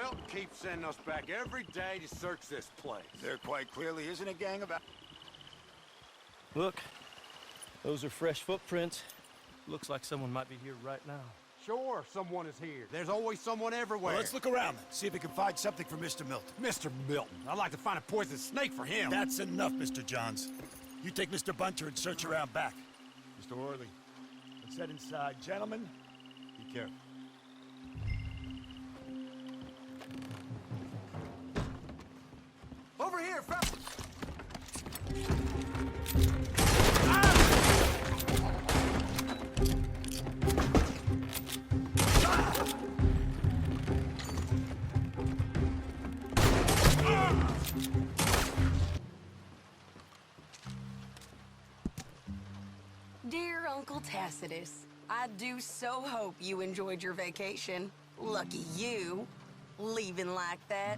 Milton keeps sending us back every day to search this place. There quite clearly isn't a gang about... Look, those are fresh footprints. Looks like someone might be here right now. Sure, someone is here. There's always someone everywhere. Well, let's look around, see if we can find something for Mr. Milton. Mr. Milton. I'd like to find a poisonous snake for him. That's enough, Mr. Johns. You take Mr. Bunter and search around back. Mr. Worley. Let's head inside. Gentlemen, be careful. Over here, fella. Dear Uncle Tacitus, I do so hope you enjoyed your vacation. Lucky you, leaving like that.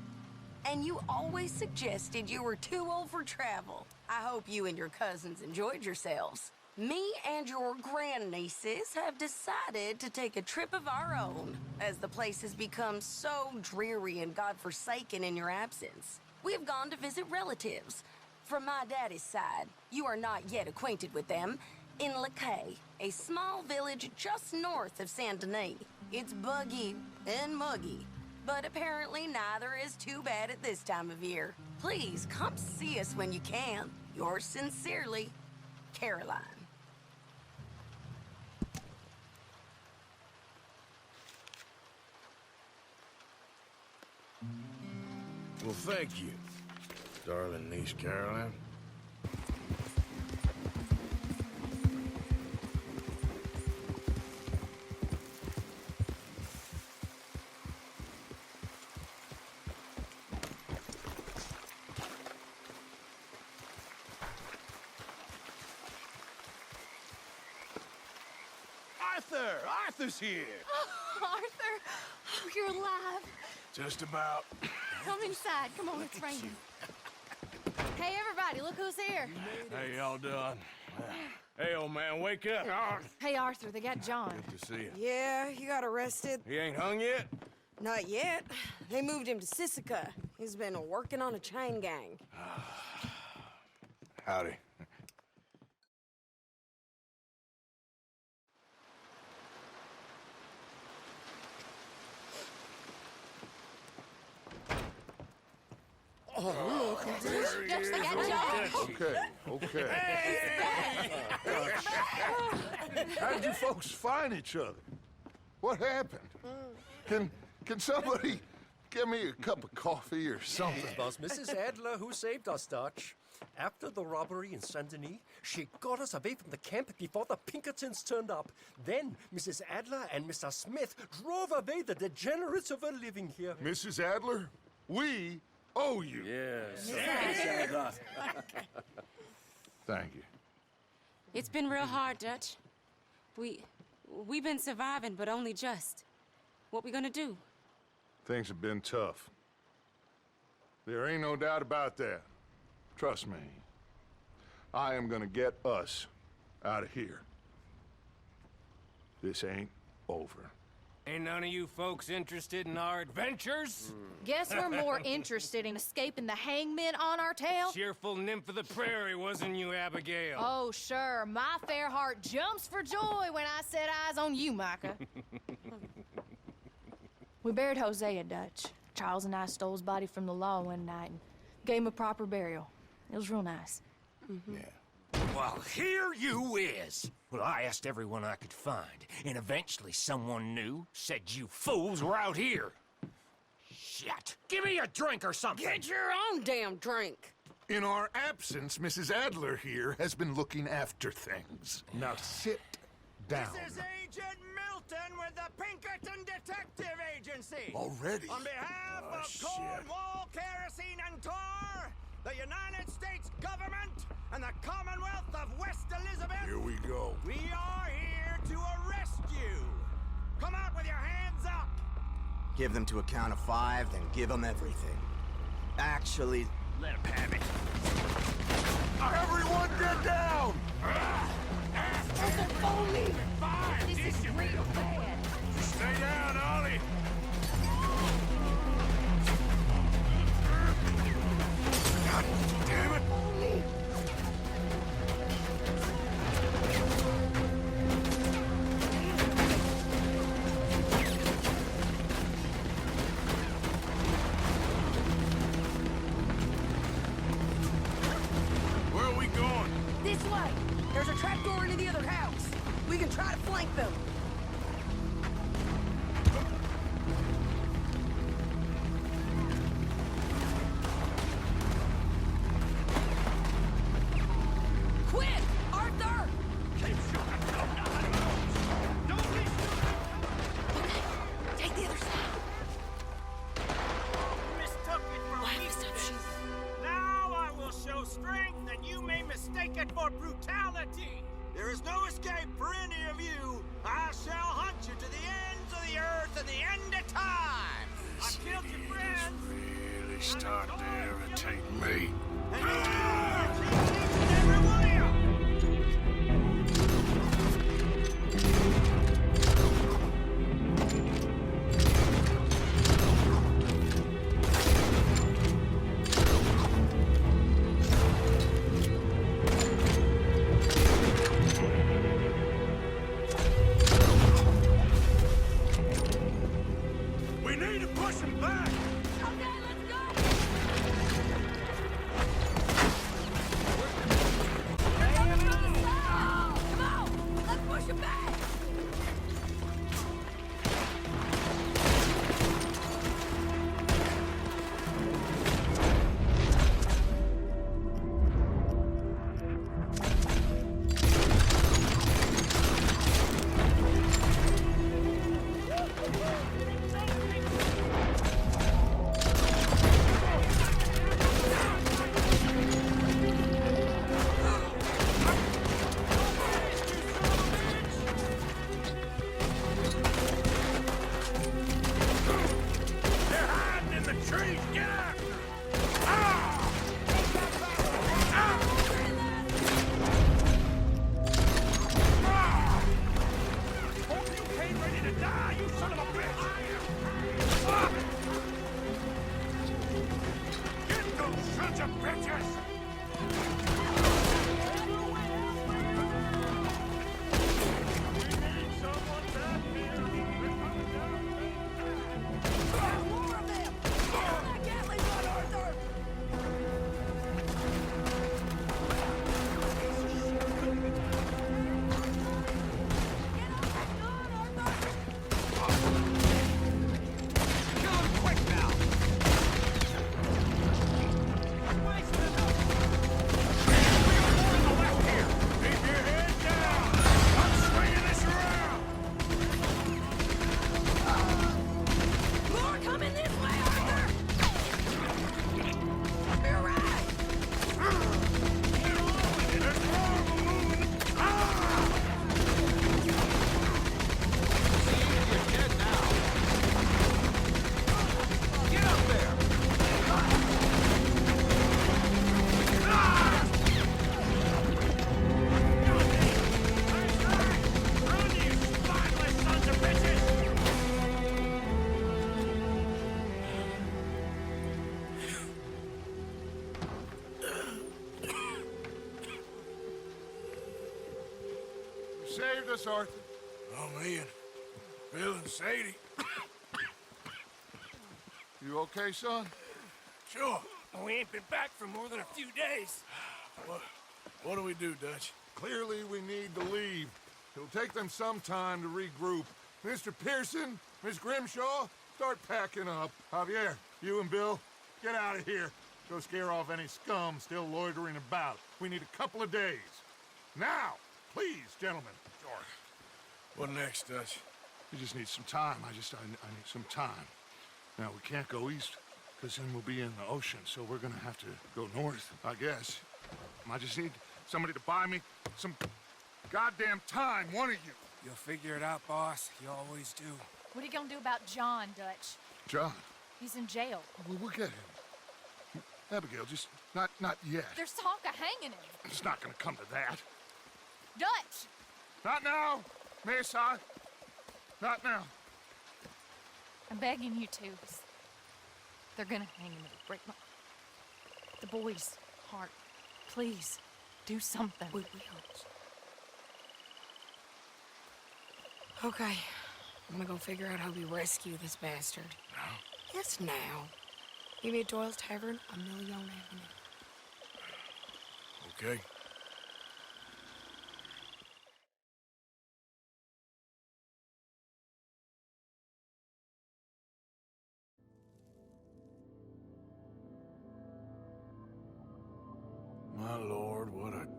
And you always suggested you were too old for travel. I hope you and your cousins enjoyed yourselves. Me and your grandnieces have decided to take a trip of our own, as the place has become so dreary and godforsaken in your absence. We have gone to visit relatives. From my daddy's side, you are not yet acquainted with them, in Lacay, a small village just north of Saint Denis. It's buggy and muggy, but apparently neither is too bad at this time of year. Please come see us when you can. Yours sincerely, Caroline. Well, thank you, darling niece Caroline. Arthur's here. Oh, Arthur! Oh, you're alive. Just about. Come inside. Come on, it's raining. Hey, everybody, look who's here. How y'all doing? Hey, old man, wake up. Hey, Arthur, they got John. Good to see you. Yeah, he got arrested. He ain't hung yet? Not yet. They moved him to Sisika. He's been working on a chain gang. Howdy. Look, they got John. Okay. How did you folks find each other? What happened? Can somebody give me a cup of coffee or something? It was Mrs. Adler who saved us, Dutch. After the robbery in Saint Denis, she got us away from the camp before the Pinkertons turned up. Then Mrs. Adler and Mr. Smith drove away the degenerates who were living here. Mrs. Adler, we owe you. Yes. Thank you. It's been real hard, Dutch. We've been surviving, but only just. What we gonna do? Things have been tough. There ain't no doubt about that. Trust me. I am gonna get us out of here. This ain't over. Ain't none of you folks interested in our adventures? Guess we're more interested in escaping the hangmen on our tail. Cheerful nymph of the prairie, wasn't you, Abigail? Oh, sure. My fair heart jumps for joy when I set eyes on you, Micah. We buried Hosea, Dutch. Charles and I stole his body from the law one night and gave him a proper burial. It was real nice. Yeah. Well, here you is. Well, I asked everyone I could find, and eventually someone new said you fools were out here. Shit. Give me a drink or something. Get your own damn drink. In our absence, Mrs. Adler here has been looking after things. Now sit down. This is Agent Milton with the Pinkerton Detective Agency. Already? On behalf of Cornwall, Kerosene, and Tar, the United States government, and the Commonwealth of West Elizabeth. Here we go. We are here to arrest you. Come out with your hands up. Give them to a count of 5, then give them everything. Actually, let him have it. Everyone get down! That's a phony. This is real bad. Stay down, Ollie. the other house. We can try to flank them. Quick! Arthur! Keep shooting. Don't be stupid. Take the other side. Mistook it for weakness. Now I will show strength, and you may mistake it for brutality. There is no escape for any of you. I shall hunt you to the ends of the earth and the end of time. I killed your friends. Really starting to irritate me. And you every one of you. We need to push him back! Come on! Let's push him back! They're hiding in the trees! Get after them! Hope you came ready to die, you son of a bitch! Get those sons of bitches! More coming this way, Arthur! You're right! Get up there! Run, you spineless sons of bitches! You saved us, Arthur. Oh, me and Bill and Sadie. You okay, son? Sure. We ain't been back for more than a few days. What do we do, Dutch? Clearly, we need to leave. It'll take them some time to regroup. Mr. Pearson, Miss Grimshaw, start packing up. Javier, you and Bill, get out of here. Go scare off any scum still loitering about. We need a couple of days. Now, please, gentlemen. Sure. What next, Dutch? We just need some time. I need some time. Now, we can't go east, because then we'll be in the ocean, so we're gonna have to go north, I guess. I just need somebody to buy me some goddamn time, one of you. You'll figure it out, boss. You always do. What are you gonna do about John, Dutch? John, He's in jail. we'll get him. Abigail, just not yet. There's talk of hanging him. It's not gonna come to that. Dutch! Not now, Mesa. Not now. I'm begging you to. They're gonna hang him. It'll break the boy's heart. Please, do something. We will. Okay. I'm gonna go figure out how we rescue this bastard. Now? Yes, now. Meet me at Doyle's Tavern on Million Avenue. Okay.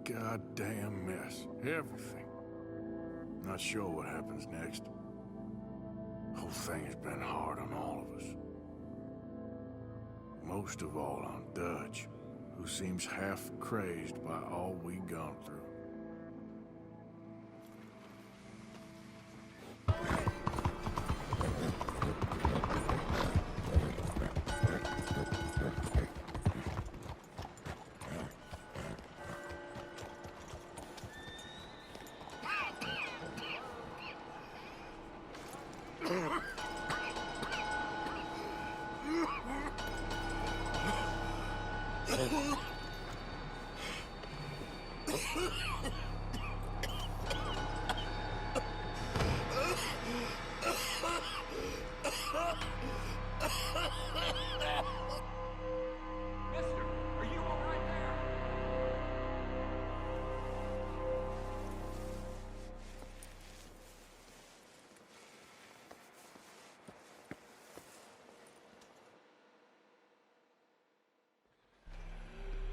goddamn mess. Everything. Not sure what happens next. Whole thing has been hard on all of us. Most of all on Dutch, who seems half crazed by all we've gone through.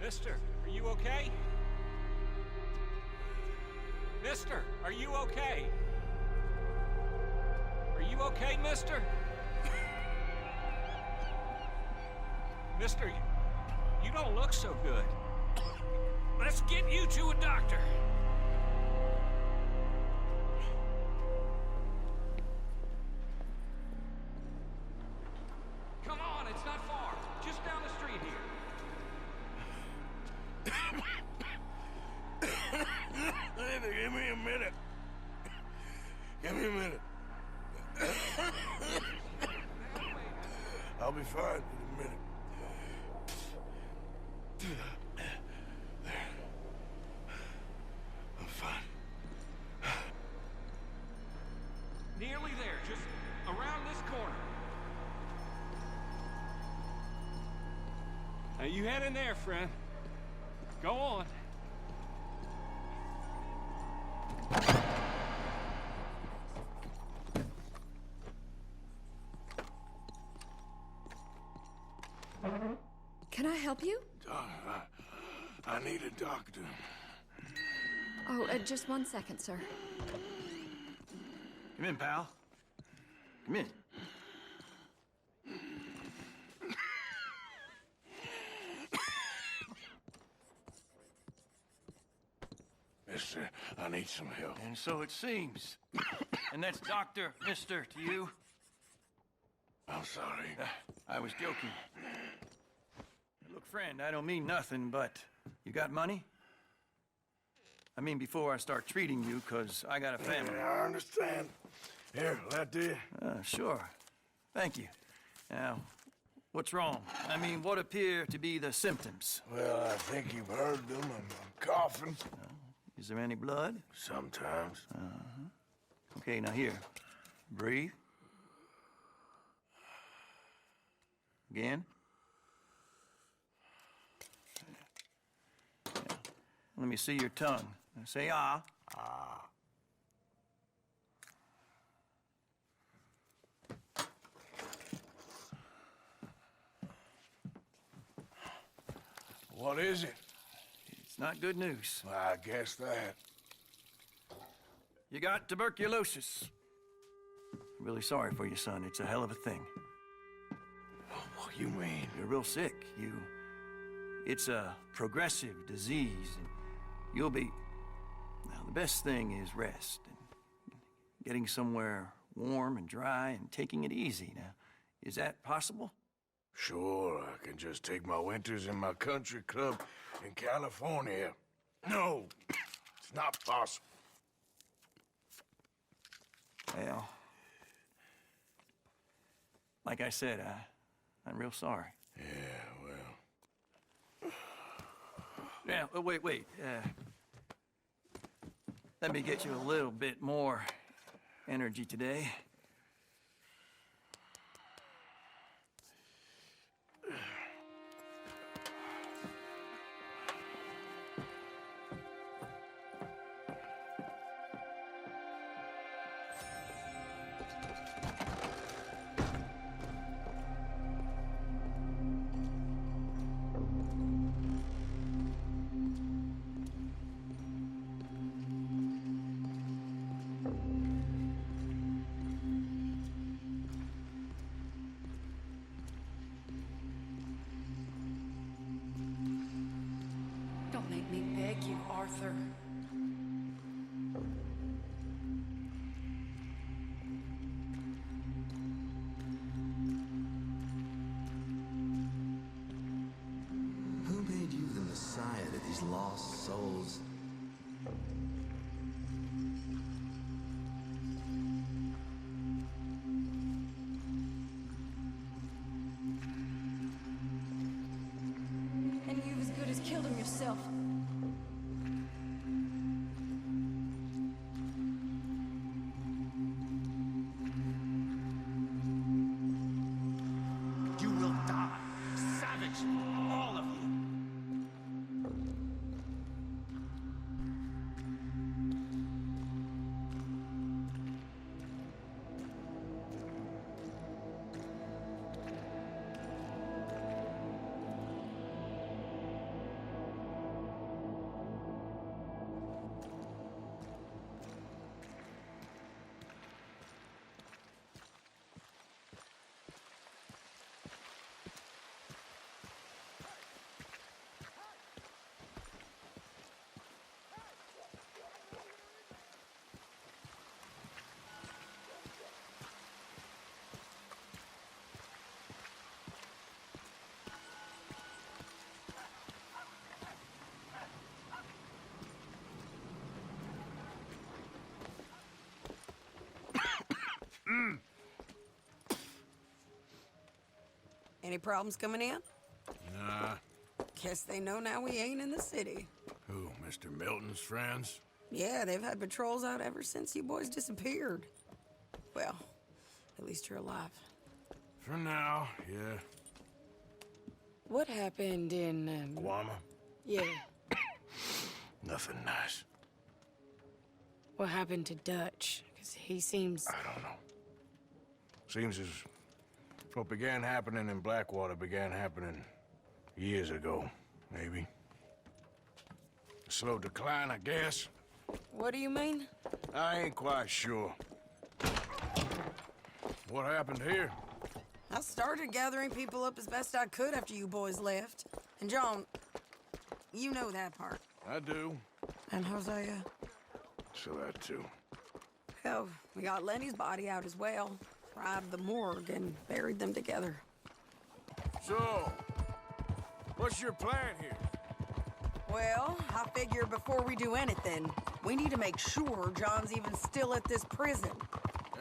Mister, are you okay? Mister, are you okay? Are you okay, mister? Mister, you don't look so good. Let's get you to a doctor. Come on, it's not far. Just down the street here. Give me a minute. Give me a minute. I'll be fine in a minute. There. I'm fine. Nearly there, just around this corner. Now you head in there, friend. Go on. Can I help you? I need a doctor. Oh, just 1 second, sir. Come in, pal. Come in. Mister, I need some help. And so it seems. And that's Doctor, Mister to you? I'm sorry. I was joking. Look, friend, I don't mean nothing, but you got money? I mean, before I start treating you, 'cause I got a family. Yeah, I understand. Here, that do you? Sure. Thank you. Now, what's wrong? I mean, what appear to be the symptoms? Well, I think you've heard them. I'm coughing. Is there any blood? Sometimes. Okay, now here. Breathe. Again. Let me see your tongue. Say ah. Ah. What is it? It's not good news. Well, I guess that. You got tuberculosis. I'm really sorry for you, son. It's a hell of a thing. What do you mean? You're real sick. It's a progressive disease, and you'll be... Now, the best thing is rest, and getting somewhere warm and dry, and taking it easy. Now, is that possible? Sure, I can just take my winters in my country club in California. No, it's not possible. Well, like I said, I'm real sorry. Yeah, well... Yeah, wait. Let me get you a little bit more energy today. make me beg you, Arthur. Who made you the messiah to these lost souls? And you've as good as killed him yourself. You will die. Savage. All of you. Any problems coming in? Nah. Guess they know now we ain't in the city. Who, Mr. Milton's friends? Yeah, they've had patrols out ever since you boys disappeared. Well, at least you're alive. For now, yeah. What happened in, Guama? Yeah. Nothing nice. What happened to Dutch? Because he seems... I don't know. Seems as what began happening in Blackwater began happening years ago, maybe. A slow decline, I guess. What do you mean? I ain't quite sure. What happened here? I started gathering people up as best I could after you boys left. And John, you know that part. I do. And Hosea? So that too. Hell, we got Lenny's body out as well. Robbed the morgue and buried them together. So, what's your plan here? Well, I figure before we do anything, we need to make sure John's even still at this prison.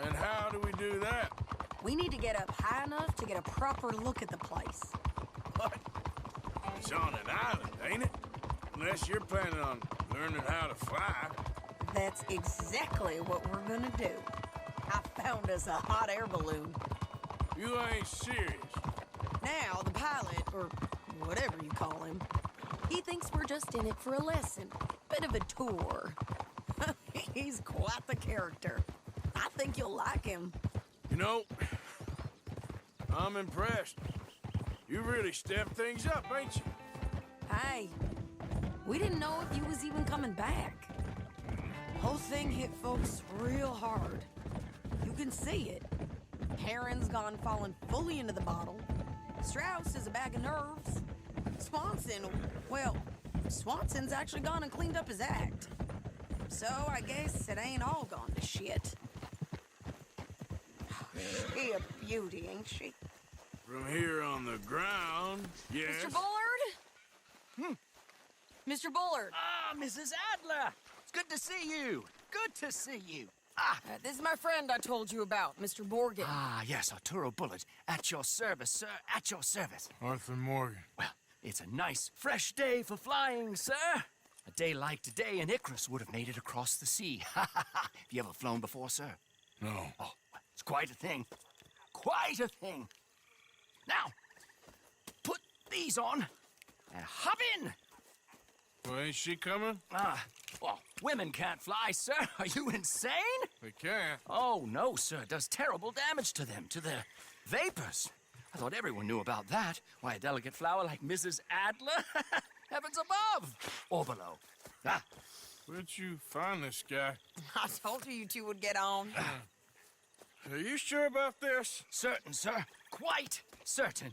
And how do we do that? We need to get up high enough to get a proper look at the place. What? It's on an island, ain't it? Unless you're planning on learning how to fly. That's exactly what we're gonna do. I found us a hot air balloon. You ain't serious. Now, the pilot, or whatever you call him, he thinks we're just in it for a lesson. Bit of a tour. He's quite the character. I think you'll like him. You know, I'm impressed. You really stepped things up, ain't you? Hey, we didn't know if you was even coming back. Whole thing hit folks real hard. You can see it. Heron's gone falling fully into the bottle. Strauss is a bag of nerves. Swanson's actually gone and cleaned up his act. So I guess it ain't all gone to shit. She a beauty, ain't she? From here on the ground, yes. Mr. Bullard? Mr. Bullard. Ah, Mrs. Adler! It's good to see you. Good to see you. This is my friend I told you about, Mr. Morgan. Ah, yes, Arturo Bullard. At your service, sir. At your service. Arthur Morgan. Well, it's a nice, fresh day for flying, sir. A day like today, an Icarus would have made it across the sea. Have you ever flown before, sir? No. Oh, it's quite a thing. Quite a thing. Now, put these on and hop in. Well, ain't she coming? Well, women can't fly, sir. Are you insane? They can't. Oh, no, sir. It does terrible damage to them, to their vapors. I thought everyone knew about that. Why, a delicate flower like Mrs. Adler? Heavens above! Or below. Where'd you find this guy? I told you two would get on. Are you sure about this? Certain, sir. Quite certain.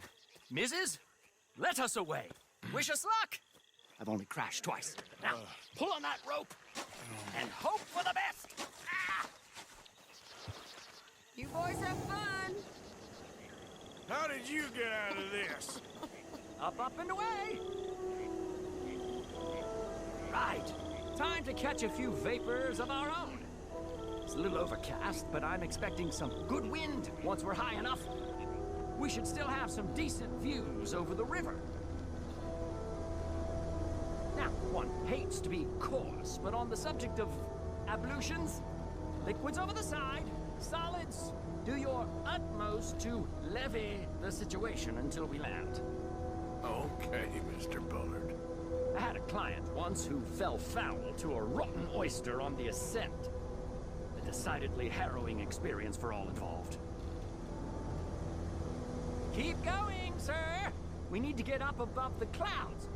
Mrs., let us away. Wish us luck. I've only crashed twice. Now, pull on that rope and hope for the best. Ah! You boys have fun. How did you get out of this? Up, and away! Right. Time to catch a few vapors of our own. It's a little overcast, but I'm expecting some good wind once we're high enough. We should still have some decent views over the river. Now, one hates to be coarse, but on the subject of ablutions, liquids over the side, solids, do your utmost to levy the situation until we land. Okay, Mr. Bullard. I had a client once who fell foul to a rotten oyster on the ascent. A decidedly harrowing experience for all involved. Keep going, sir! We need to get up above the clouds.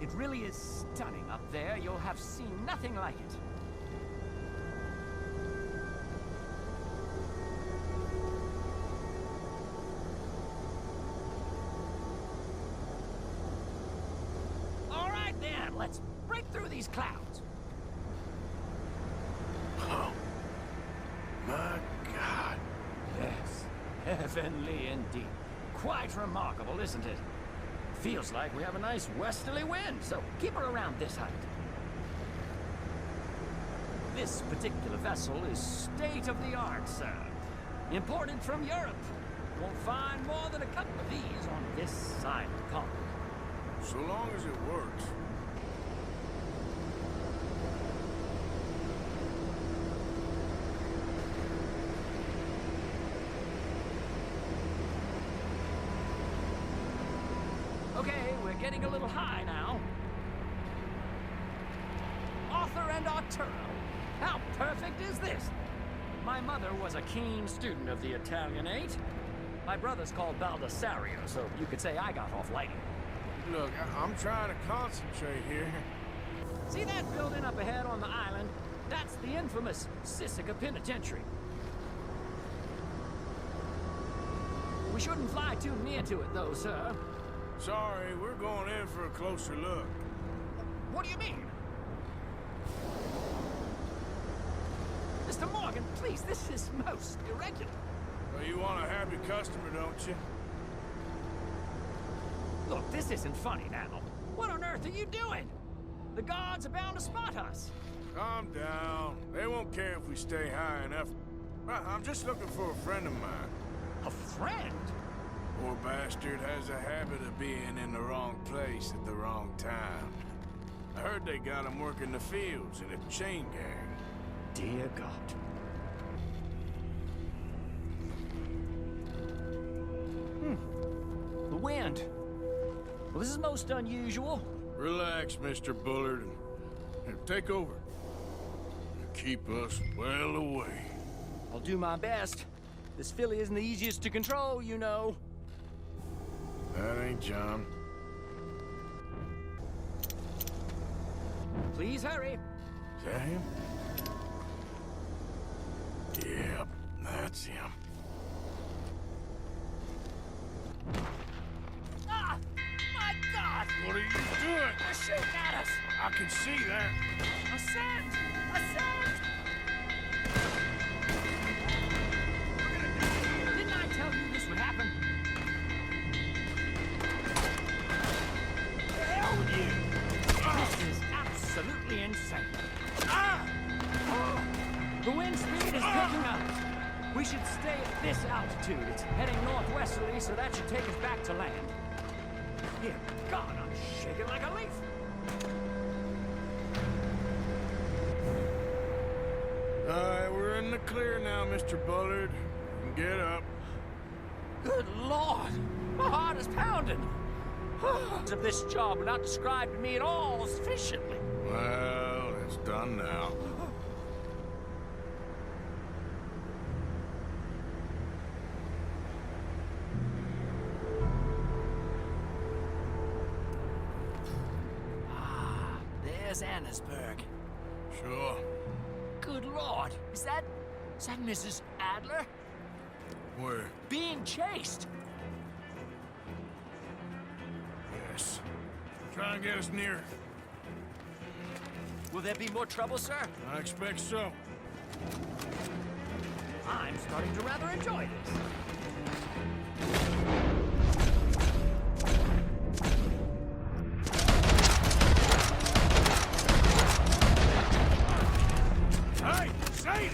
It really is stunning up there. You'll have seen nothing like it. All right, then. Let's break through these clouds. Oh, my God. Yes, heavenly indeed. Quite remarkable, isn't it? Feels like we have a nice westerly wind, so keep her around this height. This particular vessel is state-of-the-art, sir. Imported from Europe. Won't find more than a couple of these on this side of the continent. So long as it works. Okay, we're getting a little high now. Arthur and Arturo. How perfect is this? My mother was a keen student of the Italianate. My brother's called Baldessario, so you could say I got off light. Look, I'm trying to concentrate here. See that building up ahead on the island? That's the infamous Sisika Penitentiary. We shouldn't fly too near to it, though, sir. Sorry, we're going in for a closer look. What do you mean? Mr. Morgan, please, this is most irregular. Well, you want a happy customer, don't you? Look, this isn't funny now. What on earth are you doing? The guards are bound to spot us. Calm down. They won't care if we stay high enough. I'm just looking for a friend of mine. A friend? Poor bastard has a habit of being in the wrong place at the wrong time. I heard they got him working the fields in a chain gang. Dear God. The wind. Well, this is most unusual. Relax, Mr. Bullard. Here, take over. Keep us well away. I'll do my best. This filly isn't the easiest to control, you know. That ain't John. Please hurry. Is that him? Yep, that's him. Ah! My God! What are you doing? They're shooting at us! I can see that. Ascend! Ascend! Didn't I tell you this would happen? The hell with you! This is absolutely insane. Ah! Oh, the wind speed is picking up. We should stay at this altitude. It's heading northwesterly, so that should take us back to land. Dear God, I'm shaking like a leaf. All right, we're in the clear now, Mr. Bullard. You can get up. Good Lord! My heart is pounding. If this job were not described to me at all sufficiently. Well, it's done now. There's Annesburg. Sure. Good Lord, is that Mrs. Adler? Where? Being chased. Yes. Try and get us near. Will there be more trouble, sir? I expect so. I'm starting to rather enjoy this. Hey, Sadie!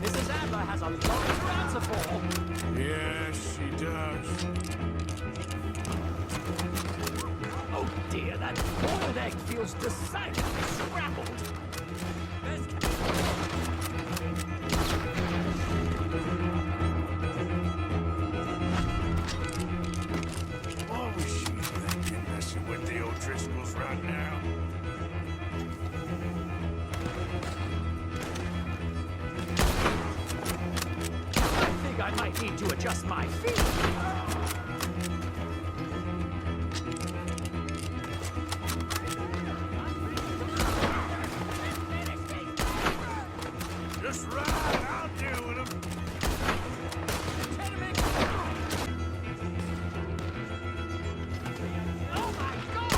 Mrs. Adler has a lot to answer for. Yes, she does. Oh dear, that boiled egg feels decidedly scrambled. What was she thinking, messing with the O'Driscolls right now? I might need to adjust my feet. Just ride, I'll deal with him. Oh my God!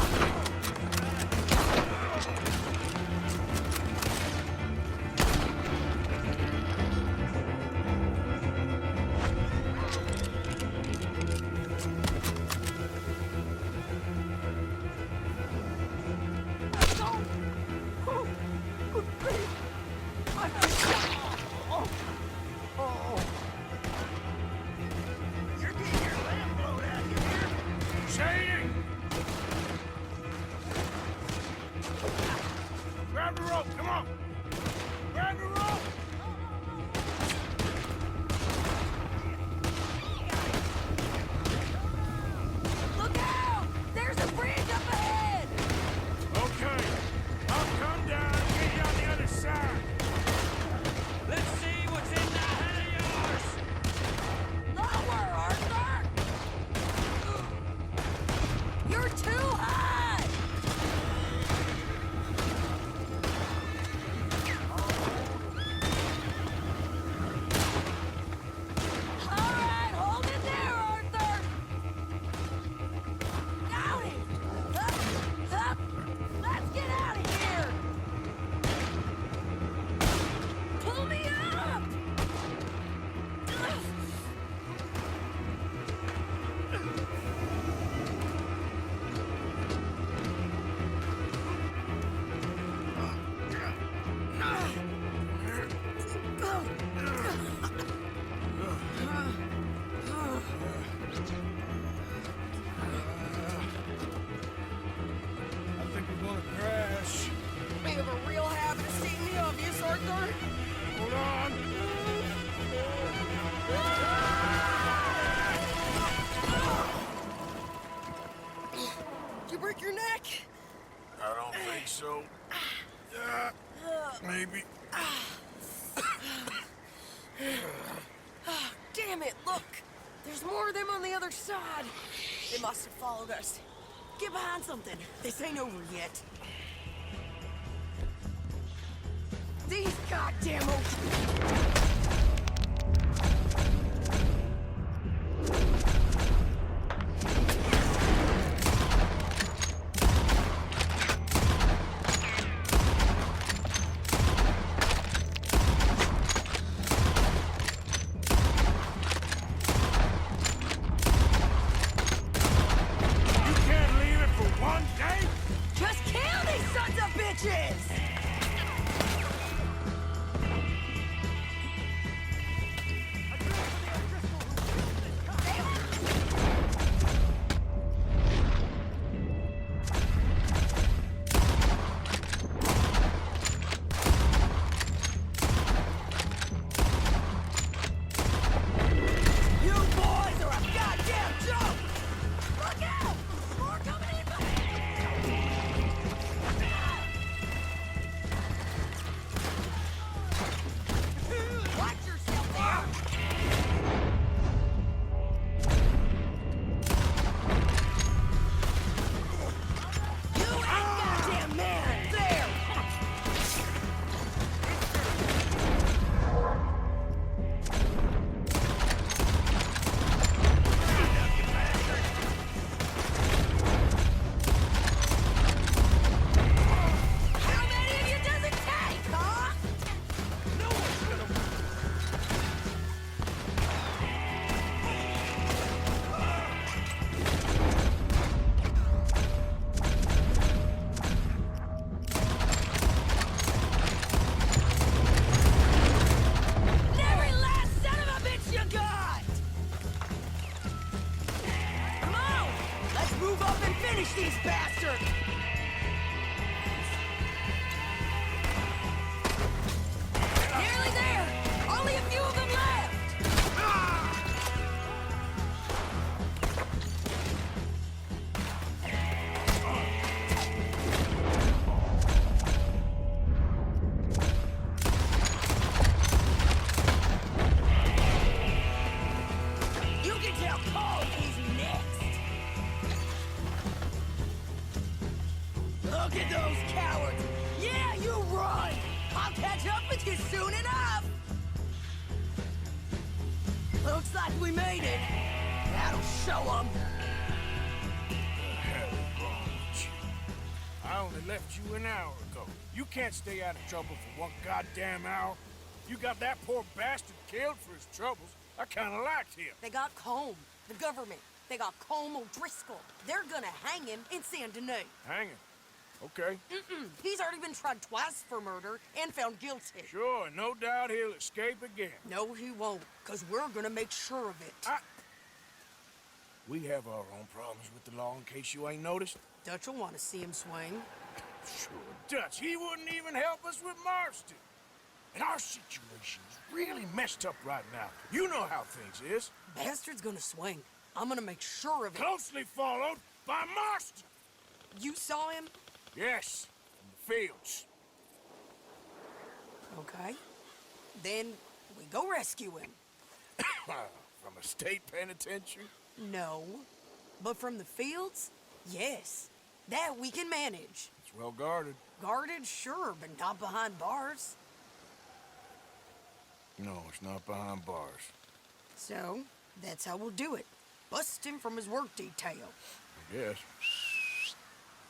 Grab the rope, come on! Grab the rope! Look out! There's a bridge up ahead! Okay, I'll come down and get you on the other side. Let's see what's in that head of yours! Lower, Arthur! You're too high! All right, hold it there, Arthur! Got it! Up, up! Let's get out of here! Pull me up! I think we're gonna crash. We have a real habit of stating the obvious, Arthur. Hold on. Did you break your neck? I don't think so. Maybe. Damn it, look! There's more of them on the other side. They must have followed us. Get behind something. This ain't over yet. These goddamn You can't leave it for one day? Just kill these sons of bitches! You boys are a goddamn joke! Look out! More coming in behind! Look at those cowards! Yeah, you run! I'll catch up with you soon enough! Looks like we made it. That'll show them. The hell is wrong with you? I only left you an hour ago. You can't stay out of trouble for one goddamn hour. You got that poor bastard killed for his troubles. I kinda liked him. They got Combe, the government. They got Combe O'Driscoll. They're gonna hang him in Saint Denis. Hang him. Okay. He's already been tried twice for murder and found guilty. Sure, no doubt he'll escape again. No, he won't, because we're gonna make sure of it. We have our own problems with the law, in case you ain't noticed. Dutch will want to see him swing. Sure, Dutch, he wouldn't even help us with Marston. And our situation's really messed up right now. You know how things is. Bastard's gonna swing. I'm gonna make sure of it. Closely followed by Marston. You saw him? Yes, in the fields. Okay. Then we go rescue him. From a state penitentiary? No. But from the fields? Yes. That we can manage. It's well guarded. Guarded, sure, but not behind bars. No, it's not behind bars. So, that's how we'll do it. Bust him from his work detail. I guess.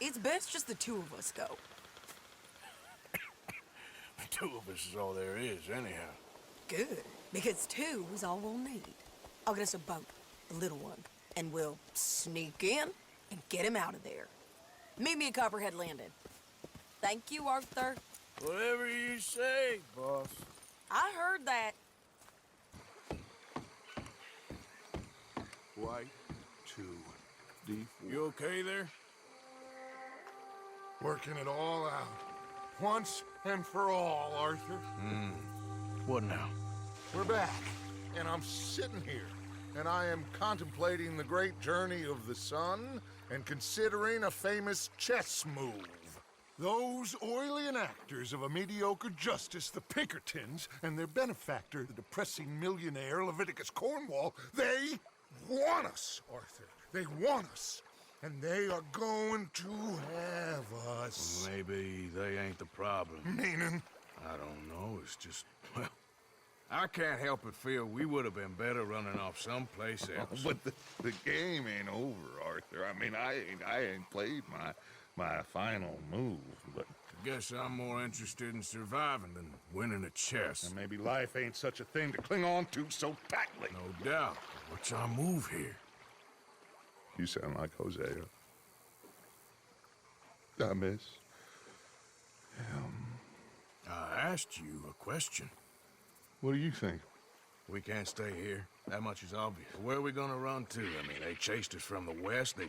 It's best just the two of us go. The two of us is all there is, anyhow. Good, because two is all we'll need. I'll get us a boat, a little one, and we'll sneak in and get him out of there. Meet me at Copperhead Landing. Thank you, Arthur. Whatever you say, boss. I heard that. White 2, D4. You okay there? Working it all out. Once and for all, Arthur. What now? We're back, and I'm sitting here, and I am contemplating the great journey of the sun and considering a famous chess move. Those oily enactors of a mediocre justice, the Pinkertons, and their benefactor, the depressing millionaire Leviticus Cornwall, they want us, Arthur. They want us. And they are going to have us. Maybe they ain't the problem. Meaning? I don't know. It's just, well, I can't help but feel we would have been better running off someplace else. But the game ain't over, Arthur. I mean, I ain't played my final move, but... I guess I'm more interested in surviving than winning a chess. And maybe life ain't such a thing to cling on to so tightly. No doubt. What's our move here? You sound like Hosea. I miss him. I asked you a question. What do you think? We can't stay here. That much is obvious. Where are we gonna run to? I mean, they chased us from the west. They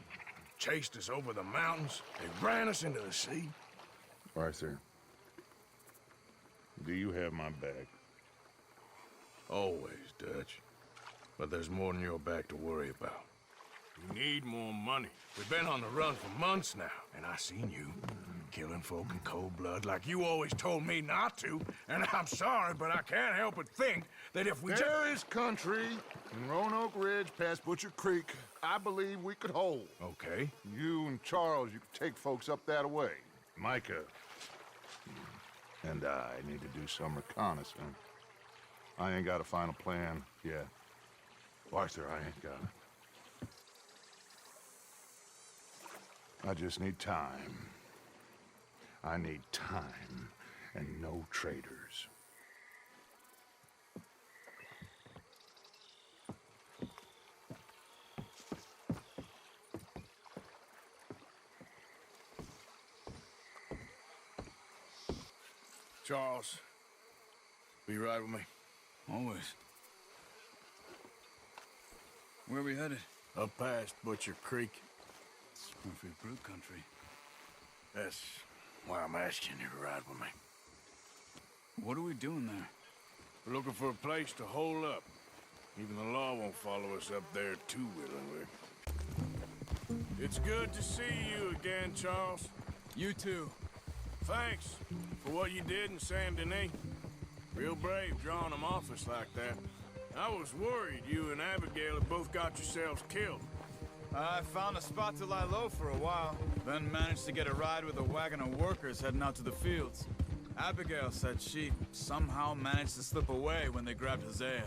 chased us over the mountains. They ran us into the sea. Arthur, do you have my back? Always, Dutch. But there's more than your back to worry about. We need more money. We've been on the run for months now, and I seen you killing folk in cold blood like you always told me not to. And I'm sorry, but I can't help but think that if we There is country in Roanoke Ridge past Butcher Creek I believe we could hold. Okay. You and Charles, you could take folks up that way. Micah and I need to do some reconnaissance. I ain't got a final plan yet. Arthur, I ain't got it. I just need time. I need time and no traitors. Charles, will you ride with me? Always. Where are we headed? Up past Butcher Creek. Perfect brute country. That's why I'm asking you to ride with me. What are we doing there? We're looking for a place to hole up. Even the law won't follow us up there too willingly. It's good to see you again, Charles. You too. Thanks for what you did in Saint Denis. Real brave drawing them off us like that. I was worried you and Abigail had both got yourselves killed. I found a spot to lie low for a while. Ben managed to get a ride with a wagon of workers heading out to the fields. Abigail said she somehow managed to slip away when they grabbed Hosea.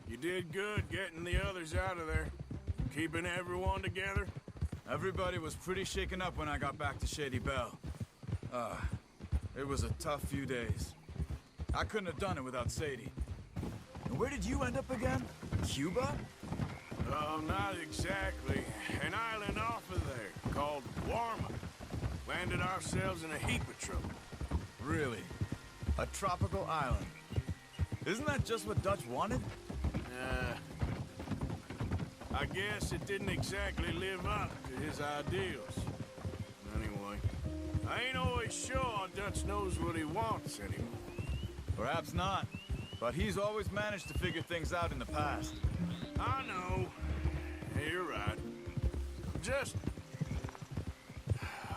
You did good getting the others out of there. Keeping everyone together. Everybody was pretty shaken up when I got back to Shady Belle. It was a tough few days. I couldn't have done it without Sadie. Where did you end up again? Cuba? Oh, not exactly. An island off of there, called Warma. Landed ourselves in a heap of trouble. Really? A tropical island? Isn't that just what Dutch wanted? I guess it didn't exactly live up to his ideals. Anyway, I ain't always sure Dutch knows what he wants anymore. Perhaps not, but he's always managed to figure things out in the past. I know. You're right. Just...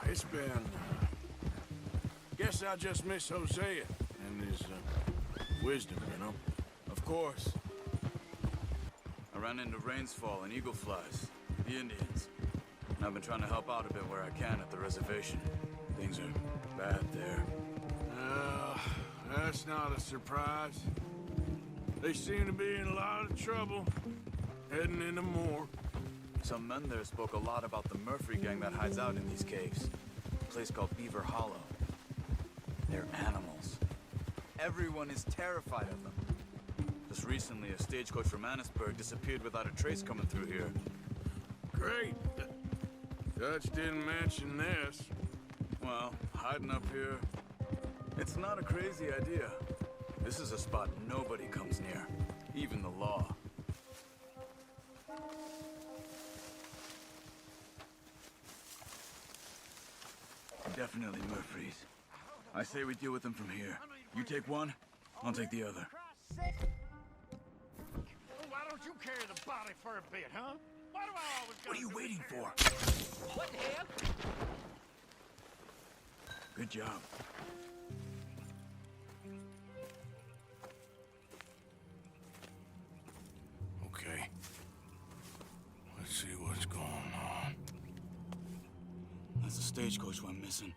It's been... Guess I just miss Hosea and his wisdom, you know? Of course. I ran into Rainsfall and Eagle Flies, the Indians. And I've been trying to help out a bit where I can at the reservation. Things are bad there. That's not a surprise. They seem to be in a lot of trouble, heading into more. Some men there spoke a lot about the Murphy gang that hides out in these caves. A place called Beaver Hollow. They're animals. Everyone is terrified of them. Just recently, a stagecoach from Annisburg disappeared without a trace coming through here. Great. Dutch didn't mention this. Well, hiding up here, it's not a crazy idea. This is a spot nobody comes near, even the law. Definitely Murphy's. I say we deal with them from here. You take one, I'll take the other. Why don't you carry the body for a bit, huh? Why do I always What are you waiting for? What the hell? Good job. Okay. Let's see what's going on. That's the stagecoach we're missing.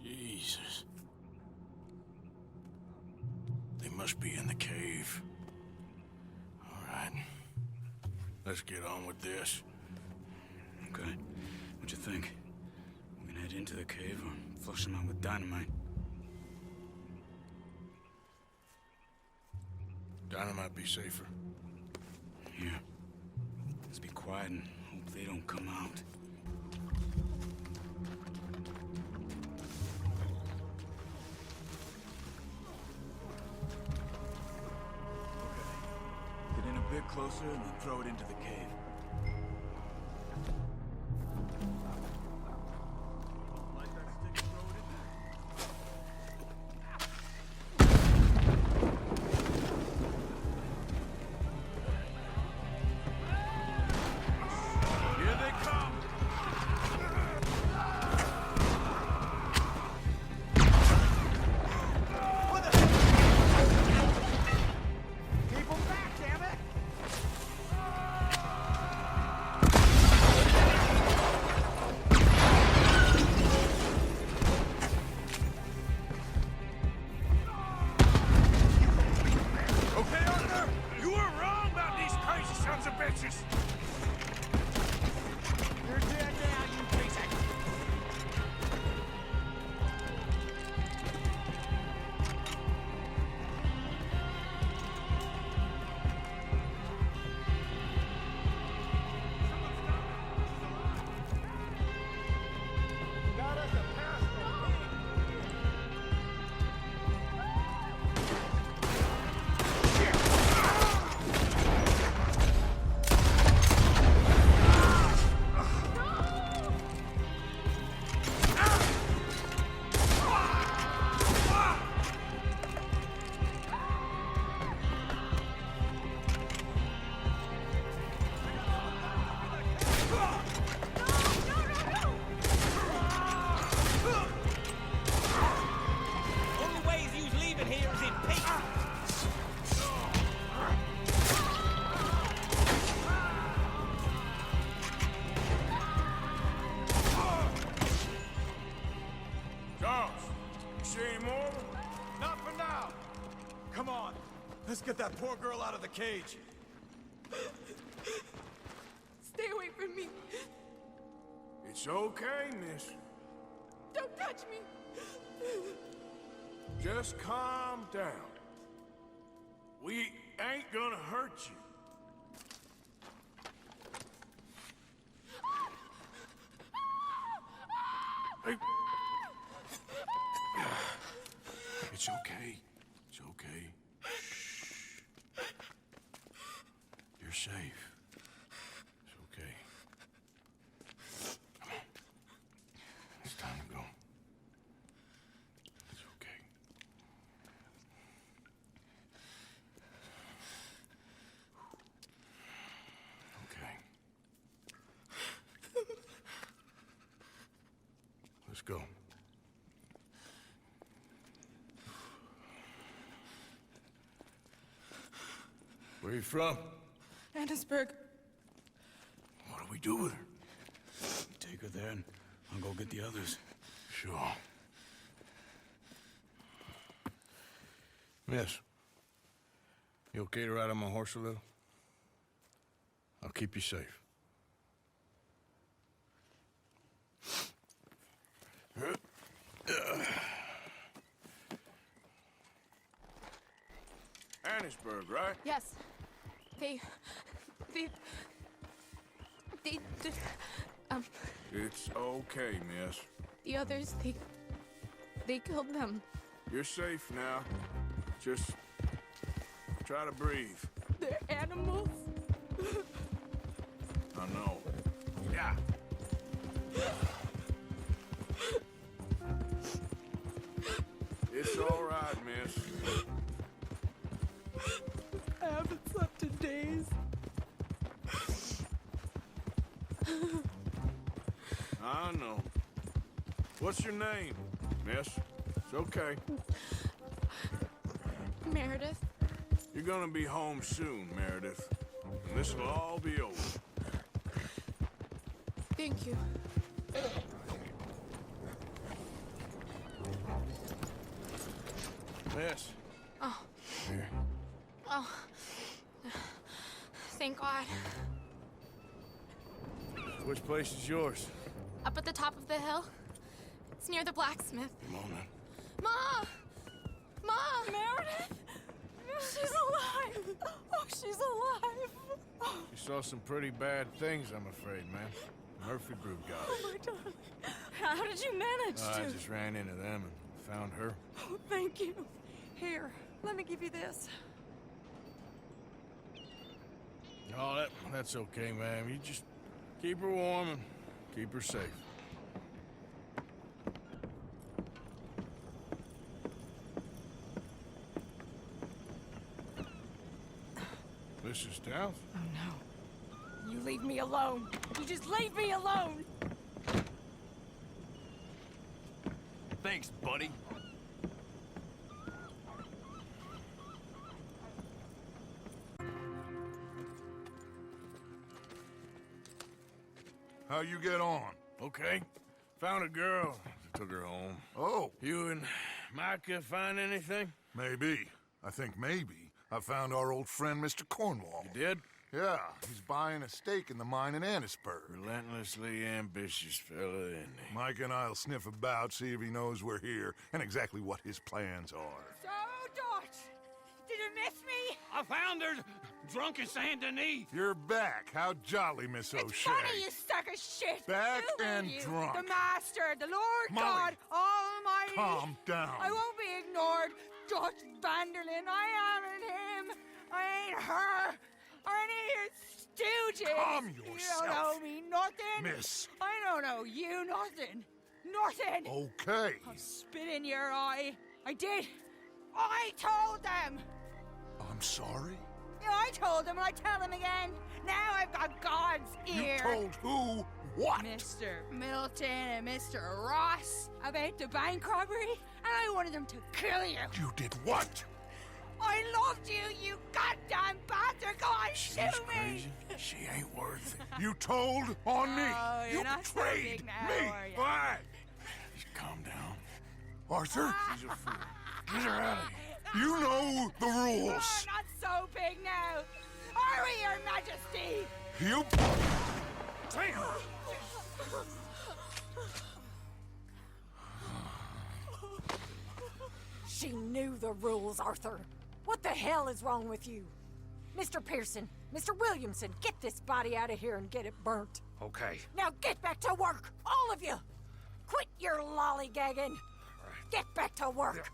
Jesus. They must be in the cave. All right. Let's get on with this. Okay. What you think? We can head into the cave or flush them out with dynamite? Dynamite be safer. Here. Let's be quiet and hope they don't come out. Okay. Get in a bit closer and then throw it into the cave. Light that stick and throw it in there. Here they come! Keep them back, damn it! us get that poor girl out of the cage. Stay away from me. It's okay, miss. Don't touch me. Just calm down. We ain't gonna hurt you. Hey. It's okay. It's okay. Shh. You're safe. It's okay. Come on. It's time to go. It's okay. Okay. Let's go. Where you from? Annisburg. What do we do with her? Take her there and I'll go get the others. Sure. Miss, you okay to ride on my horse a little? I'll keep you safe. Annisburg, right? Yes. They, It's okay, miss. the others, they killed them. You're safe now. Just try to breathe. They're animals. I know. Yeah. It's all right, miss. I haven't slept in days. I know. What's your name, miss? It's okay. Meredith. You're gonna be home soon, Meredith. And this'll all be over. Thank you. Miss. Oh, Here. oh. Thank God. Which place is yours? Up at the top of the hill. It's near the blacksmith. Come on, then. Ma! Ma! Meredith! She's alive! Oh, she's alive! You saw some pretty bad things, I'm afraid, man. Murphy group got Oh, it. my darling. How did you manage I to? just ran into them and found her. Oh, thank you. Here, let me give you this. Oh, that's okay, ma'am. You just keep her warm and keep her safe. Mrs. Downs? Oh, no. You leave me alone. You just leave me alone. Thanks, buddy. How you get on? Okay. Found a girl. Took her home. Oh. You and Micah find anything? Maybe. I think maybe. I found our old friend, Mr. Cornwall. You did? Yeah, he's buying a stake in the mine in Annisburg. Relentlessly ambitious fella, isn't he? Mike and I'll sniff about, see if he knows we're here, and exactly what his plans are. So, Dutch, did you miss me? I found her drunk in Saint Denis. You're back. How jolly, Miss O'Shea. It's funny, you sack of shit. Back Who are and you? drunk. The Master, the Lord Molly. God Almighty. Calm down. I won't be ignored. Dutch Vanderlyn, I aren't him. I ain't her. Or any of your stooges. Calm You yourself. don't owe me nothing. Miss. I don't owe you nothing. Nothing. Okay. I'll spit in your eye. I did. I told them. I'm sorry? Yeah, I told them, and I tell them again. Now I've got God's ear. You told who what? Mr. Milton and Mr. Ross about the bank robbery, and I wanted them to kill you. You did what? I loved you, you goddamn bastard! Go on, She's shoot me! crazy. She ain't worth it. You told on me. Oh, you're You not so betrayed big now, me. are you? Why? Just calm down. Arthur? She's a fool. Get her out of here. You know the rules. You're not so big now? Are we, Your Majesty? You... Damn! She knew the rules, Arthur. What the hell is wrong with you? Mr. Pearson, Mr. Williamson, get this body out of here and get it burnt. Okay. Now get back to work, all of you! Quit your lollygagging! Get back to work!